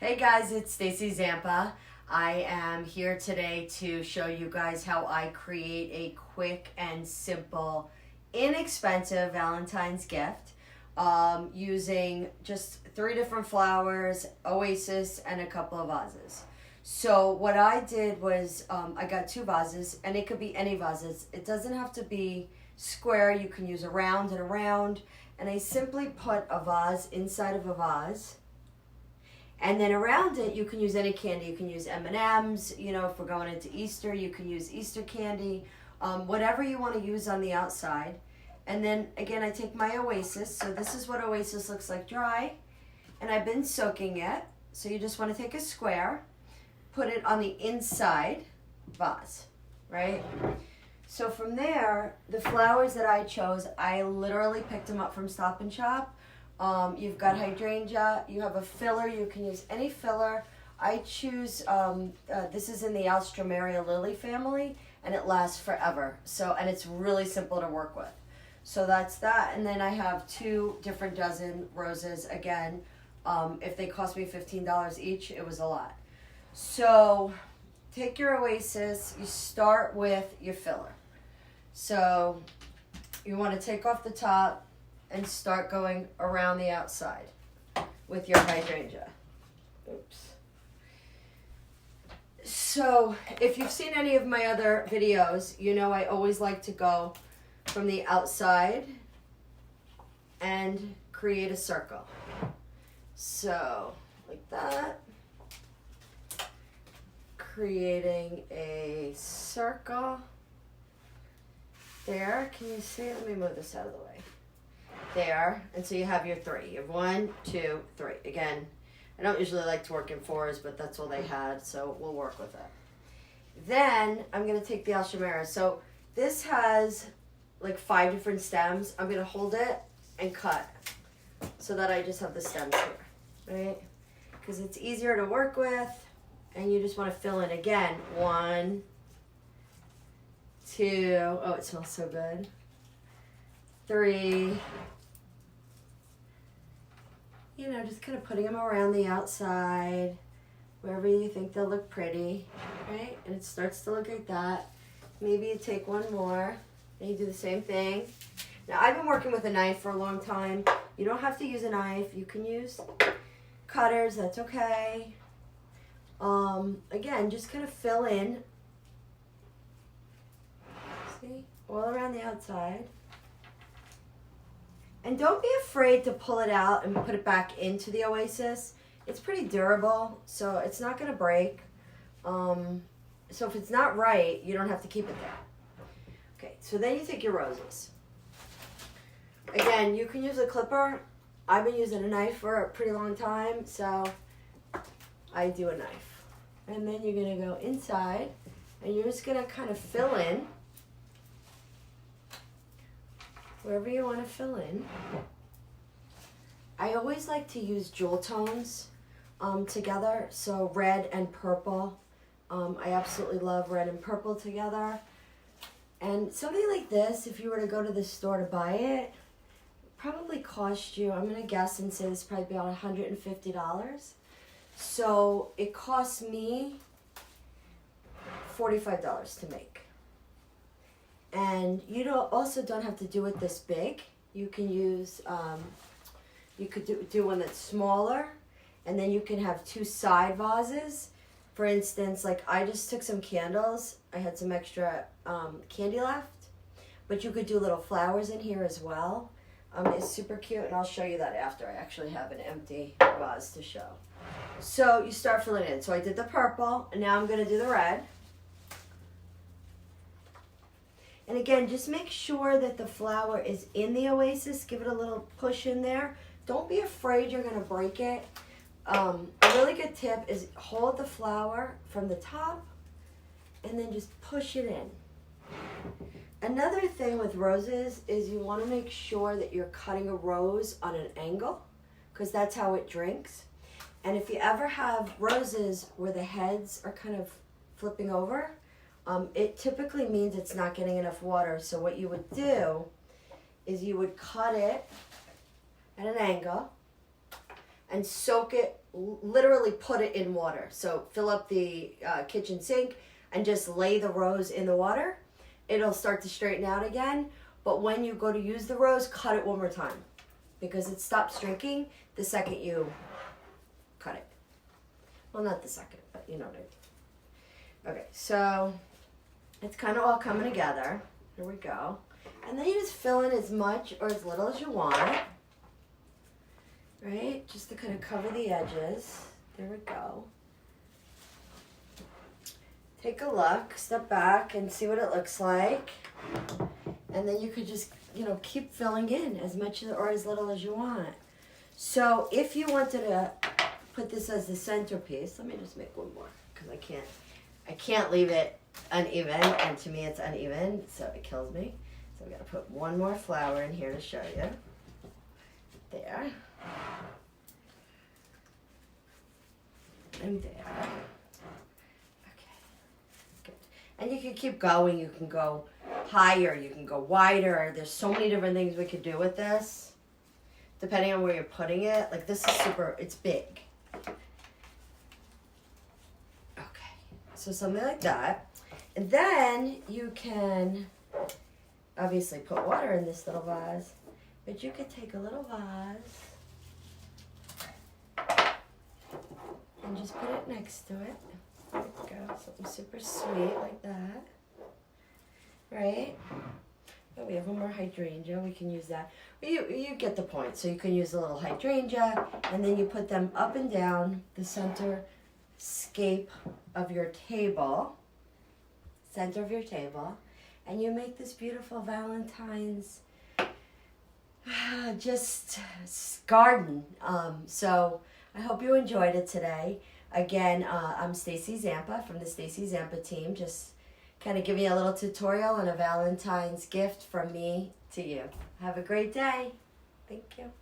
Hey guys, it's Stacy Zampa. I am here today to show you guys how I create a quick and simple, inexpensive Valentine's gift using just 3 different flowers, oasis, and a couple of vases. So what I did was I got 2 vases, and it could be any vases. It doesn't have to be square. You can use a round and a round. And I simply put a vase inside of a vase. And then around it, you can use any candy. You can use M&Ms. You know, if we're going into Easter, you can use Easter candy. Whatever you want to use on the outside. And then, again, I take my oasis. So this is what oasis looks like dry. And I've been soaking it. So you just want to take a square, put it on the inside vase, right? So from there, the flowers that I chose, I literally picked them up from Stop and Shop. You've got hydrangea, you have a filler, you can use any filler. I choose, this is in the Alstroemeria lily family, and it lasts forever. So, and it's really simple to work with. So that's that, and then I have 2 different dozen roses. Again, if they cost me $15 each, it was a lot. So, take your oasis, you start with your filler. So, you want to take off the top and start going around the outside with your hydrangea. Oops. So, if you've seen any of my other videos, you know I always like to go from the outside and create a circle. So, like that. Creating a circle. There, can you see? Let me move this out of the way. There, and so you have your 3. You have 1, 2, 3. Again, I don't usually like to work in 4s, but that's all they had, so we'll work with it. Then I'm going to take the Alstroemeria. So this has like 5 different stems. I'm going to hold it and cut so that I just have the stems here, right? Because it's easier to work with, and you just want to fill in again. 1, 2. Oh, it smells so good. 3. You know, just kind of putting them around the outside, wherever you think they'll look pretty, right? And it starts to look like that. Maybe you take 1 more, and you do the same thing. Now, I've been working with a knife for a long time. You don't have to use a knife. You can use cutters. That's okay. Again, just kind of fill in. See? All around the outside. And don't be afraid to pull it out and put it back into the oasis. It's pretty durable, so it's not going to break. So if it's not right, you don't have to keep it there. Okay, so then you take your roses. Again, you can use a clipper. I've been using a knife for a pretty long time, so I do a knife. And then you're going to go inside, and you're just going to kind of fill in wherever you want to fill in. I always like to use jewel tones together, so red and purple. I absolutely love red and purple together. And something like this, if you were to go to the store to buy it, probably cost you, I'm going to guess and say this is probably about $150. So it cost me $45 to make. And you also don't have to do it this big. You can use, you could do one that's smaller, and then you can have 2 side vases. For instance, like I just took some candles. I had some extra candy left, but you could do little flowers in here as well. It's super cute, and I'll show you that after I actually have an empty vase to show. So you start filling in. So I did the purple, and now I'm going to do the red. And again, just make sure that the flower is in the oasis. Give it a little push in there. Don't be afraid you're going to break it. A really good tip is hold the flower from the top and then just push it in. Another thing with roses is you want to make sure that you're cutting a rose on an angle, because that's how it drinks. And if you ever have roses where the heads are kind of flipping over, it typically means it's not getting enough water. So what you would do is you would cut it at an angle, and soak it, literally put it in water. So fill up the kitchen sink and just lay the rose in the water. It'll start to straighten out again. But when you go to use the rose, cut it one more time because it stops streaking the second you cut it. Well, not the second, but you know what I mean. Okay, so it's kind of all coming together. Here we go. And then you just fill in as much or as little as you want. Right? Just to kind of cover the edges. There we go. Take a look, step back and see what it looks like. And then you could just, keep filling in as much or as little as you want. So if you wanted to put this as the centerpiece, let me just make one more because I can't leave it uneven, and to me it's uneven, so it kills me. So I'm gonna put one more flower in here to show you. There. And there. And you can keep going. You can go higher. You can go wider. There's so many different things we could do with this. Depending on where you're putting it. Like this is it's big. Okay. So something like that. And then you can obviously put water in this little vase. But you could take a little vase and just put it next to it. There we go, something super sweet like that, right? Oh, we have one more hydrangea, we can use that. You get the point, so you can use a little hydrangea, and then you put them up and down the center scape of your table, and you make this beautiful Valentine's just garden. So I hope you enjoyed it today. Again, I'm Stacy Zampa from the Stacy Zampa team, just kind of giving you a little tutorial on a Valentine's gift from me to you. Have a great day. Thank you.